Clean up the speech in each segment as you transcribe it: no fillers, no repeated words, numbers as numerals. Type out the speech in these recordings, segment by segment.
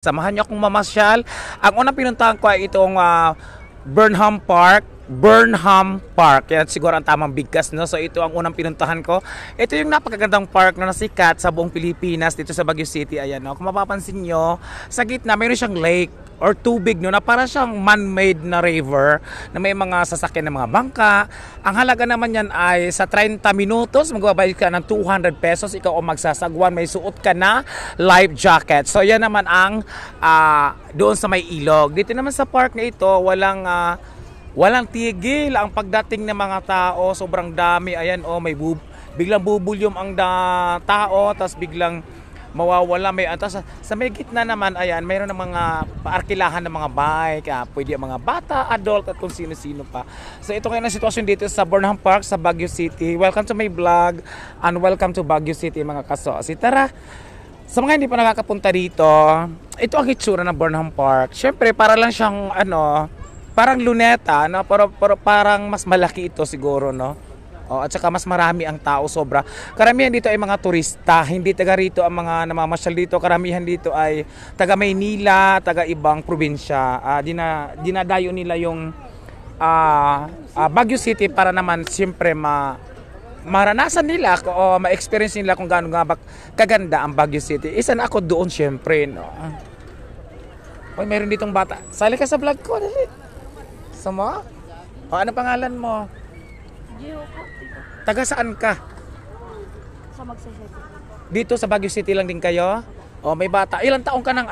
Samahan niyo akong mamasyal. Ang unang pinuntahan ko ay itong Burnham Park. Burnham Park. Yan siguro ang tamang bigkas, no? So ito ang unang pinuntahan ko. Ito yung napakagandang park na nasikat sa buong Pilipinas dito sa Baguio City. Ayan, no? Kung mapapansin nyo, sa gitna mayroon siyang lake or tubig, no, na para siyang man-made na river na may mga sasakyan ng mga bangka. Ang halaga naman yan ay sa 30 minutos magbabayad ka ng 200 pesos. Ikaw o magsasagwan, may suot ka na life jacket. So yan naman ang doon sa may ilog. Dito naman sa park na ito, walang tigil ang pagdating ng mga tao. Sobrang dami. Ayan, may biglang bubulyom ang tao, tapos biglang mawawala. Sa may gitna naman, ayan, mayroon ng mga paarkilahan ng mga bike. Pwede ang mga bata, adult, at kung sino-sino pa. So ito ngayon ang sitwasyon dito sa Burnham Park sa Baguio City. Welcome to my vlog and welcome to Baguio City, mga kasosi. Tara, sa mga hindi pa nakakapunta dito, ito ang itsura ng Burnham Park. Siyempre, para lang siyang parang luneta, no? Pero parang mas malaki ito siguro, no? At saka mas marami ang tao, sobra. Karamihan dito ay mga turista, hindi taga rito ang mga namamasyal dito. Karamihan dito ay taga Maynila, taga ibang probinsya. Dinadayo nila yung Baguio City para naman siyempre maranasan nila o ma-experience nila kung gaano nga kaganda ang Baguio City. Isa na ako doon siyempre, no? Meron ditong bata. Sali ka sa vlog ko, dali. Sama? Ano pangalan mo? Gio po, tito. Taga saan ka? Sa Magsaysay. Dito sa Baguio City lang din kayo? May bata. Ilang taong ka ng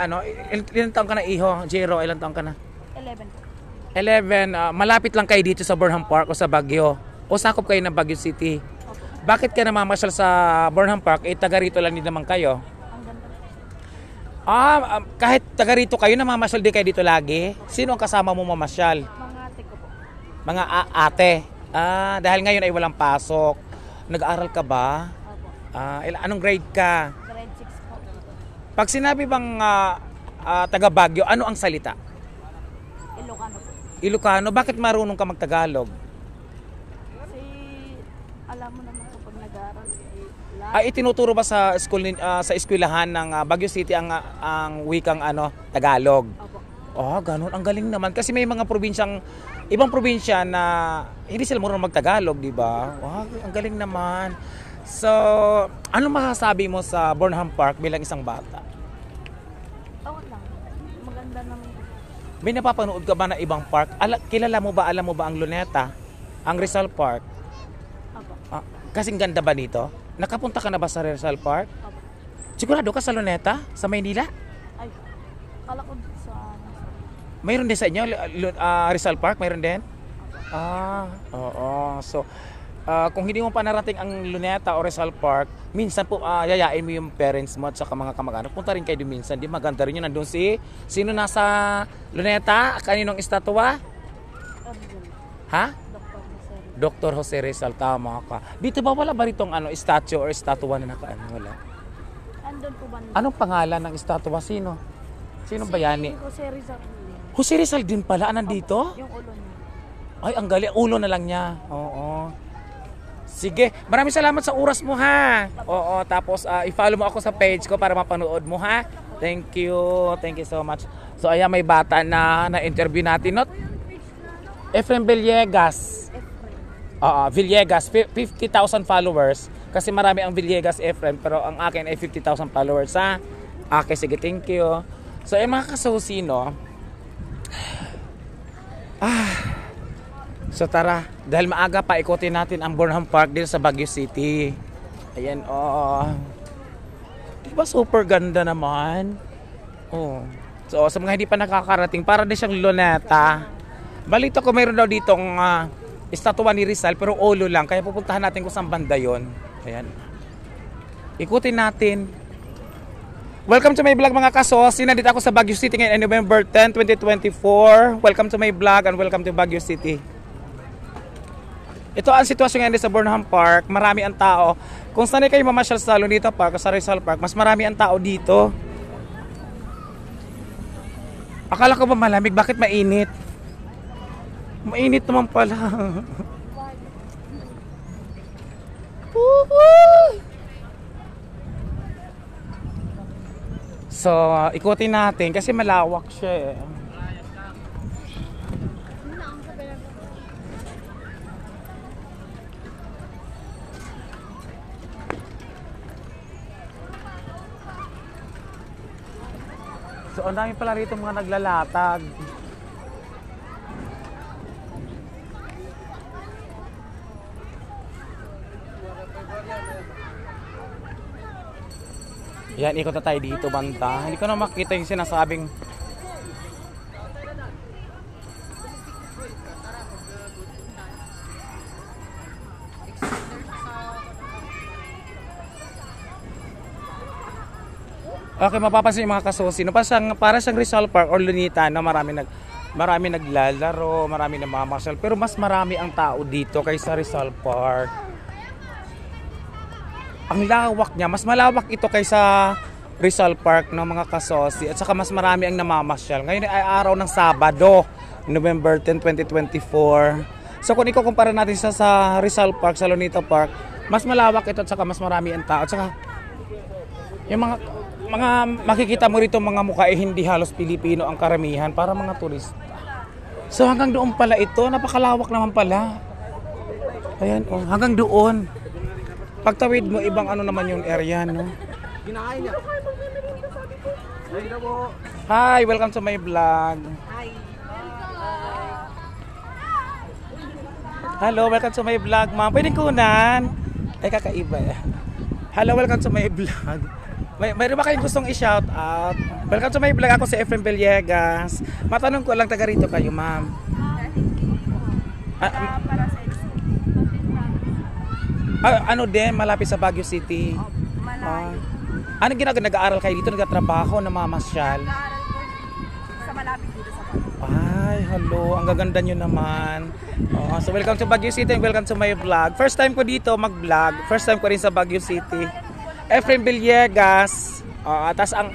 ilang taong ka na iho? Jero, ilang taong ka na? 11 po. 11. Malapit lang kayo dito sa Burnham Park o sa Baguio? O sakop kayo ng Baguio City? Opo. Bakit ka namamasyal sa Burnham Park? Taga rito lang din naman kayo? Ang ganda. Kahit taga rito kayo, namamasyal din kayo dito lagi? Sino ang kasama mo mamasyal? Mga ate ko po. Mga ate? Dahil ngayon ay walang pasok. Nag-aaral ka ba? Opo. Anong grade ka? Grade 6 po. Pag sinabi bang taga Baguio, ano ang salita? Ilocano po. Ilocano? Bakit marunong ka magtagalog? Kasi alam mo naman kapag nag-aaral, Itinuturo ba sa school sa eskwelahan ng Baguio City ang wikang Tagalog? Opo. Ganun. Ang galing naman. Kasi may mga ibang probinsya na hindi sila marunong magtagalog, di ba? Ang galing naman. So, ano masasabi mo sa Burnham Park bilang isang bata? Okay lang. Maganda naman po. May napapanood ka ba na ibang park? Alam mo ba ang Luneta? Ang Rizal Park? Opo. Kasing ganda ba nito? Nakapunta ka na ba sa Rizal Park? Opo. Sigurado ka sa Luneta? Sa Maynila? Ay, kala ko sa Mayroon din sa inyo, Rizal Park? Mayroon din? Oo. So, kung hindi mo pa narating ang Luneta o Rizal Park, minsan po yayain mo yung parents mo at saka mga kamag-anak. Punta rin kayo doon minsan. Di maganda rin yun. Nandun sino nasa Luneta? Kaninong estatwa? Origin. Ha? Dr. Dr. Jose Jose. Rizal, tama ka. Dito ba wala ba ritong statue or estatwa na wala? Andun po ba? Anong pangalan ng estatwa? Sino bayani? Jose Rizal. Jose Rizal din pala, nandito? Yung ulo niya. Ay, ang galing. Ulo na lang niya. Oo. Sige, maraming salamat sa oras mo, ha? Oo, tapos i-follow mo ako sa page ko para mapanood mo, ha? Thank you. Thank you so much. So, ayan, may bata na-interview natin. Efrem Villegas. Villegas, 50,000 followers. Kasi marami ang Villegas Efrem, pero ang akin ay 50,000 followers, ha? Okay, sige, thank you. So, mga kasusi, no? So tara, dahil maaga pa, ikutin natin ang Burnham Park dito sa Baguio City. Ayan, diba super ganda naman? So sa mga hindi pa nakakarating, para din siyang Luneta. Balito ko mayroon daw ditong estatwa ni Rizal, pero ulo lang. Kaya pupuntahan natin kung saan banda yun. Ayan. Ikutin natin. Welcome to my vlog, mga kasos. Nandito ako sa Baguio City ngayon, November 10, 2024. Welcome to my vlog and welcome to Baguio City. Ito ang sitwasyon ngayon sa Burnham Park. Marami ang tao. Kung saan kayo mamasyal sa Luneta Park o sa Rizal Park, mas marami ang tao dito. Akala ko ba malamig? Bakit mainit? Mainit naman pala. So, ikutin natin kasi malawak siya eh. So, ang dami pala rito mga naglalatag. Yan, ikot na tayo dito, banta. Hindi ko na makita yung sinasabing... Okay, mapapansin yung mga kasusi. No, para siyang Rizal Park or Lunita, no, marami naglalaro, marami namamasyal. Pero mas marami ang tao dito kaysa Rizal Park. Ang lawak niya, mas malawak ito kaysa Rizal Park ng mga kasosi. At saka mas marami ang namamasyal. Ngayon ay araw ng Sabado, November 10, 2024. So kung ikukumpara natin sa Rizal Park, sa Lunita Park, mas malawak ito at saka mas marami ang tao. At saka yung mga makikita mo rito mga mukha eh, hindi halos Pilipino ang karamihan, para mga turista. So hanggang doon pala ito, napakalawak naman pala. Ayan oh, hanggang doon. Pagtawid mo, ibang ano naman yung area, no? Kinakain niya. Hi, welcome to my vlog. Hi. Hello, welcome to my vlog, ma'am. Pwedeng kunan? Ay, kakaiba eh. Hello, welcome to my vlog. Mayroon ba kayong gustong i-shout out? Welcome to my vlog. Ako si Efren Villegas. Matanong ko lang, taga rito kayo, ma'am. Para sa Ano din, malapit sa Baguio City. malayo. Ano ginagawa? Nag-aaral kayo dito? Nagtatrabaho, namamasyal? Nag-aaral ko sa malapit dito sa Baguio. Ay, hello. Ang gaganda nyo naman. So, welcome to Baguio City and welcome to my vlog. First time ko dito mag-vlog. First time ko rin sa Baguio City. Efren Villegas. Tapos ang